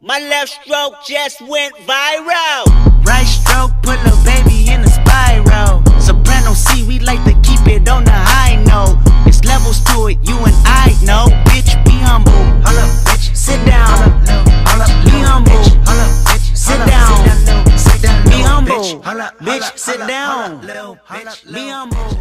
My left stroke just went viral. Right stroke put a baby in a spiral. Soprano C, we like to keep it on the high note. It's levels to it, you and I know. Bitch, be humble. Hold up, bitch. Sit down. Hold up, be humble. Hold up, bitch. Sit down. Be humble. Bitch, sit down. Be humble.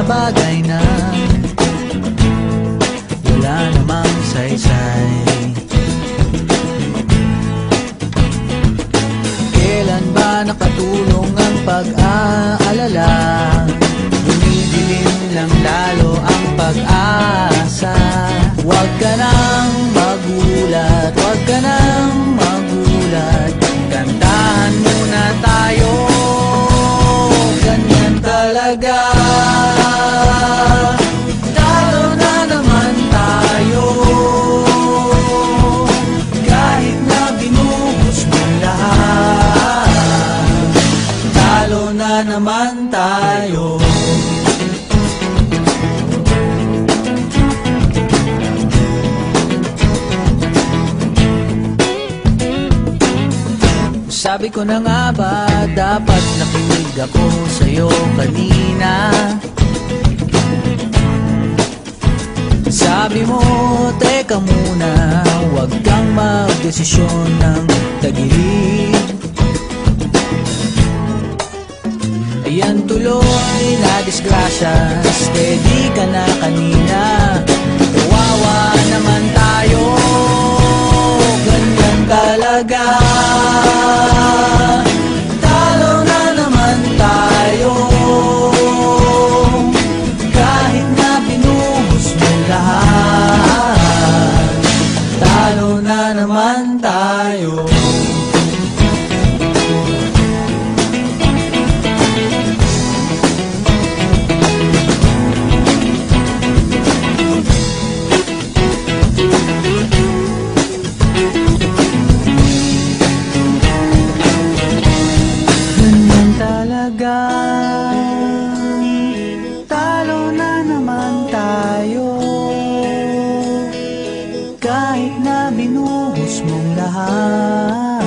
Bagay na wala namang saysay. Kailan ba nakatulong ang pag-aalala? Dumidilim lang lalo ang pag-asa. Huwag ka nang magulat, huwag ka nang magulat. Kantahan muna tayo, ganyan talaga. Naman tayo. Sabi ko na nga ba, dapat nakinig ako sa'yo kanina. Sabi mo, teka muna, huwag kang magdesisyon ng tagilid. Ayan tuloy na disgrasya, steady ka na kanina. Kawawa naman tayo, ganyan talaga. Talo na naman tayo, kahit na binuhos mo lahat. Talo na naman tayo. Talo na naman tayo, kahit na binuhos mong lahat.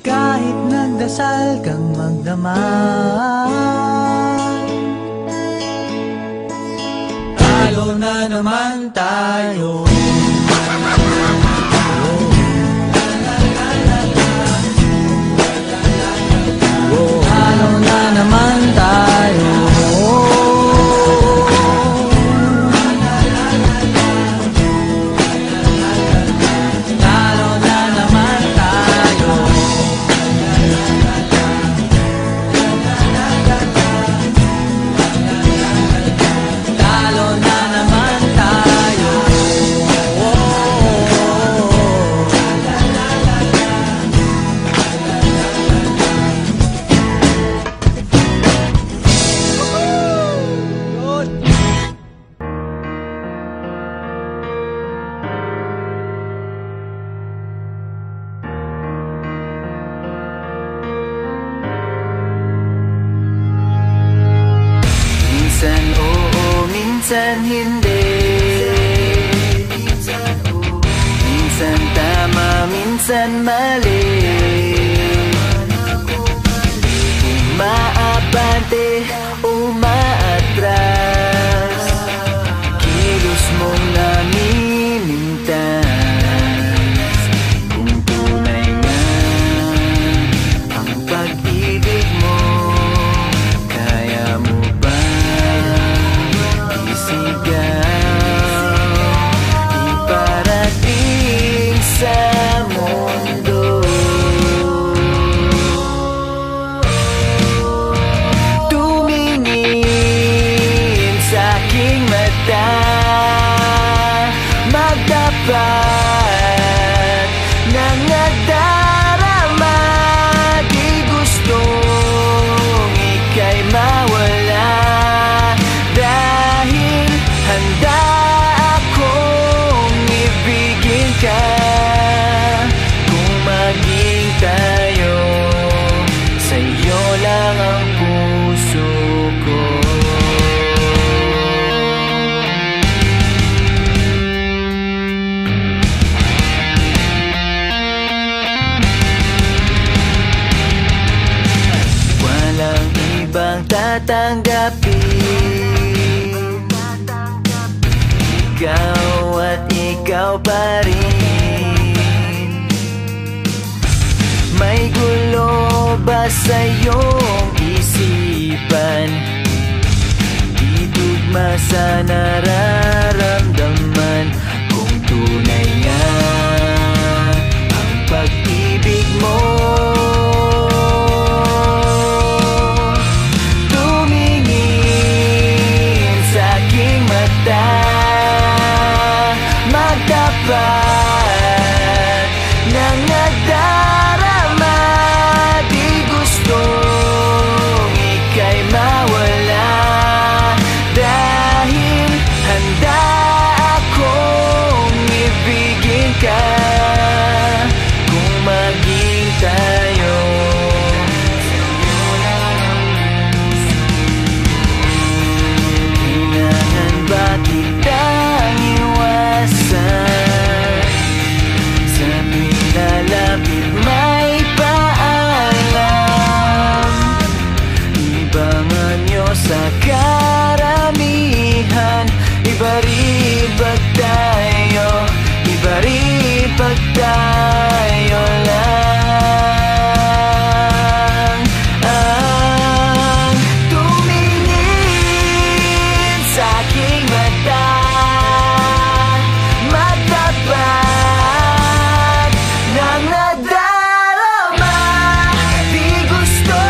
Kahit nagdasal kang magdamag, talo na naman tayo. Naman tayo. Talo na naman tayo. Talo na naman tayo. Minsan oo, minsan hindi. Minsan tama, minsan mali. Umaabante, umaatras. Kilos mong namimintas. Kung tunay nga ang pag-ibig mo, kaya mo ba isigaw? Iparating ikaw pa rin. May gulo ba sa iyong isipan? Di tugma sa nararamdaman. Kung tunay nga ang pag-ibig mo, tumingin sa aking mata, magtapat ng nadarama. Di gustong ika'y mawala, dahil handa akong ibigin ka kung maging tayo. Kailangan ba kitang iwasan? Sa tuwing lalapit may paalam, ibangan nyo sa karamihan. Iba rin pag tayo, iba rin pag tayo lang ang tumingin sa aking mata, magtapat ng nadarama. Di gusto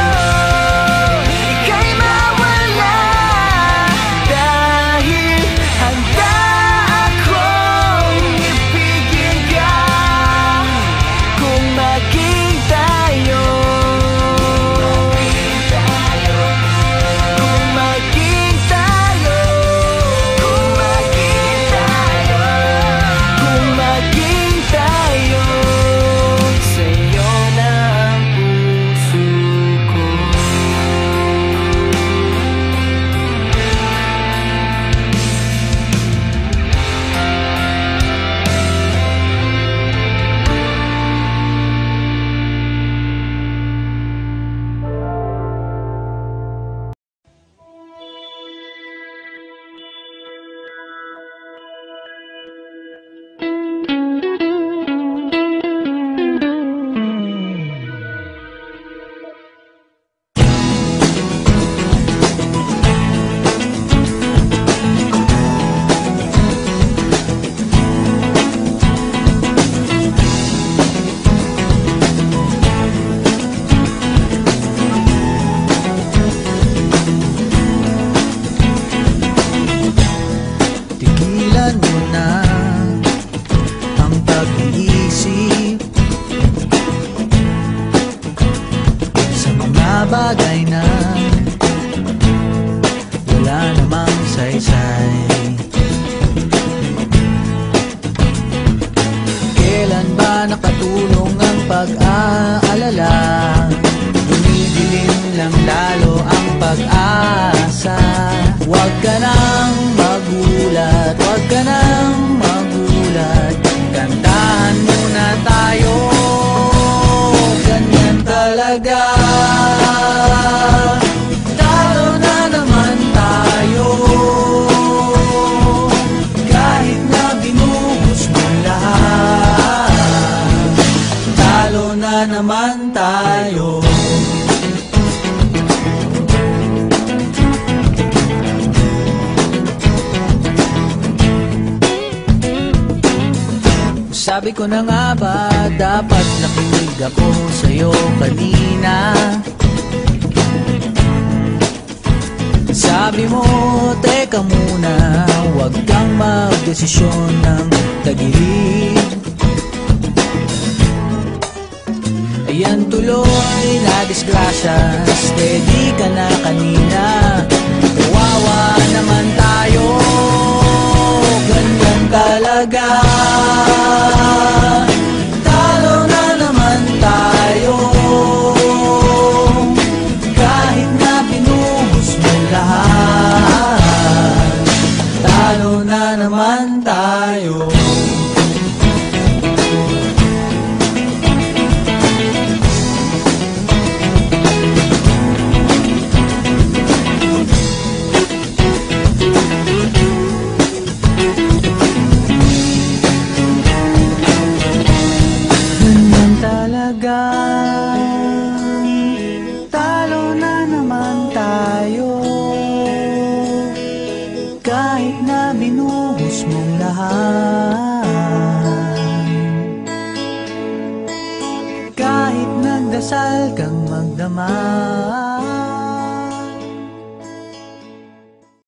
ika'y mawala, dahil handa akong ibigin ka kung maging tayo. Kung maging tayo, kung maging tayo, kung maging tayo, sa'yo na ang puso ko. Tigilan mo na ang pag-iisip sa mga bagay na wala namang saysay. Kailan ba nakatulong ang pag-aalala? Dumidilim lang lalo ang pag-asa. Huwag ka nang magulat, huwag ka nang magulat. Kantahan muna tayo, ganyan talaga. Talo na naman tayo, kahit na binuhos mo lahat. Talo na naman tayo. Sabi ko na nga ba, dapat nakinig ako sa'yo kanina. Sabi mo, teka muna, huwag kang magdesisyon ng tagilid. Ayan tuloy na disgrasya, steady ka na kanina. Kawawa naman tayo, ganyan talaga. Talo na naman tayo, kahit na binuhos mo lahat. Talo na naman tayo. talagang talo na naman tayo. Kahit na binuhos mong lahat, kahit nagdasal kang magdamag,